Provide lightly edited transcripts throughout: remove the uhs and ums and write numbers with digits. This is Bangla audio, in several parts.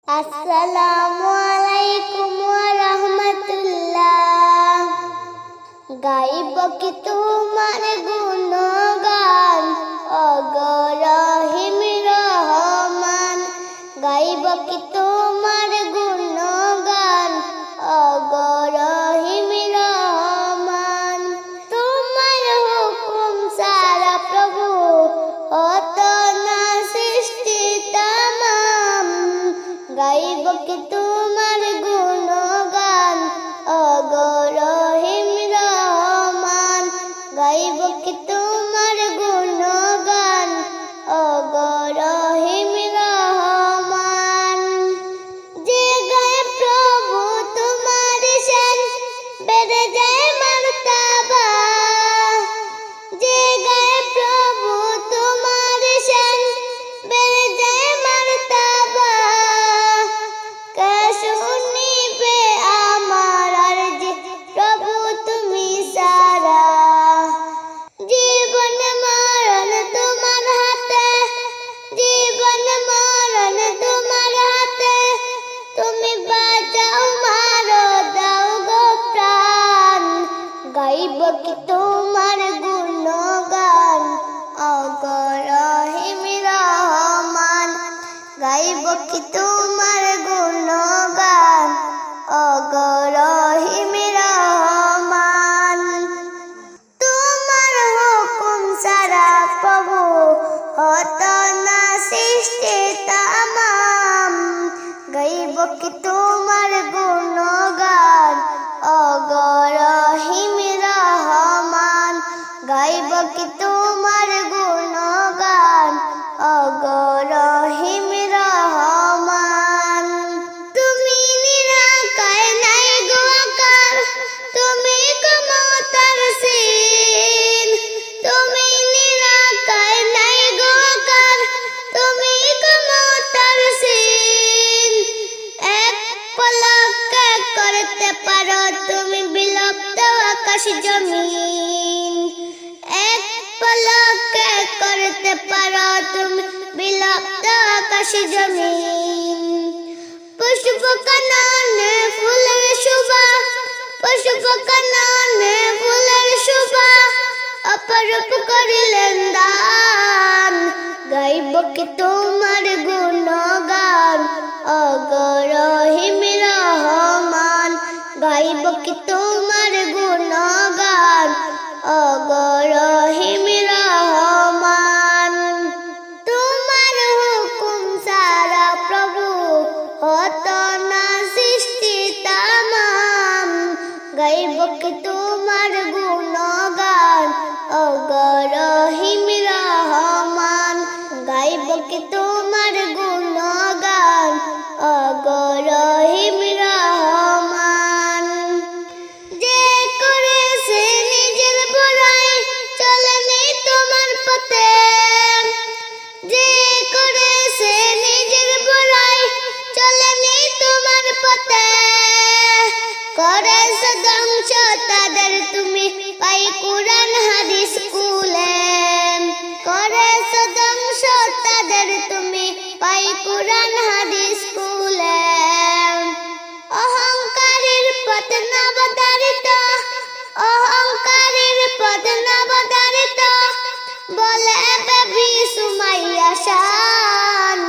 আসসালামু আলাইকুম ওয়া রাহমাতুল্লাহ। গাইব কি তোমার গুণগান ওগো রহিম রহমান। গাইব কি তোমার গুণগান ওগো রহিম রহমান। তোমার হুকুম সারা প্রভু হতো না সৃষ্টি তামাম। গাইব কি তোমার গুণগান ওগো রহিম রহমান। গাইব কি তোমার গুণগান ওগো রহিম রহমান। যে গায়ে প্রভু তোমার শান বেড়ে যায় মারতাবা। যে গায়ে প্রভু তোমার শান বেড়ে যায় মারতাবা। কে শুনিবে আমার আরজি প্রভু তুমি সারা। জীবন মরণ তোমার হাতে, জীবন মরণ তোমার হাতে। তুমি বাঁচাও মারো দাও গো প্রাণ। গাইব কি তোমার গুণগান ওগো রহিম রহমান। গাইব কি তোমার গুণগান ওগো রহিম রহমান। তোমার হুকুম সারা প্রভু হতো না সৃষ্টি তামাম। গাইব কি তোমার গুণগান ওগো রহিম রহমান। গাইব কি তোমার গুণগান ওগো রহিম রহমান। তুমি নিরাকার নাই গো আকার, তুমি ক্ষমতার সীন। তুমি নিরাকার নাই গো আকার, তুমি ক্ষমতার সীন। এক পলকে করতে পারো তুমি বিলুপ্ত আকাশ জমিন। এক পলকে করতে পারো তুমি বিলুপ্ত আকাশ জমিন। পুষ্প কাননে ফুলের শোভা, পুষ্প কাননে ফুলের শোভা। অপরূপ করিলেন দান। গাইব কি তোমার গুণগান ওগো রহিম রহমান। গাইব কি তোমার গুণগান ওগো রহিম রহমান। তোমার হুকুম সারা প্রভু হতো না সৃষ্টি তামাম। গাইব কি তোমার গুণগান ওগো রহিম রহমান। গাইব কি তোমার গুণগান ওগো রহিম রহমান। যে করেছে নিজের বড়াই চলেনি তোমার পথে। যে করেছে নিজের বড়াই চলেনি তোমার পথে। করেছে ধ্বংস তাদের তুমি পাই কুরআন হাদিস স্কুলে। করেছে ধ্বংস তাদের তুমি পাই কুরআন হাদিস স্কুলে। অহংকারের পথ নবধারিত, অহংকারের পথ নবধারিত। বলে বেবি সুমাইয়া শান।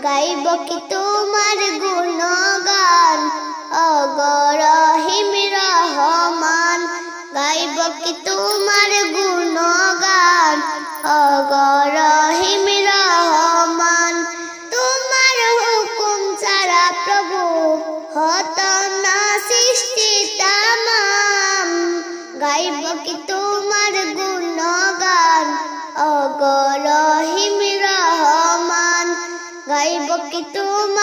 গাইব কি তোমার গুণগান ওগো রহিম রহমান। গাইব কি তোমার গুণগান ওগো রহিম রহমান। তোমার হুকুম ছাড়া প্রভু হতো না সৃষ্টি তামাম। গাইব কি তোমার গুণগান ওগো রহিম রহমান। গাইব কি তোমার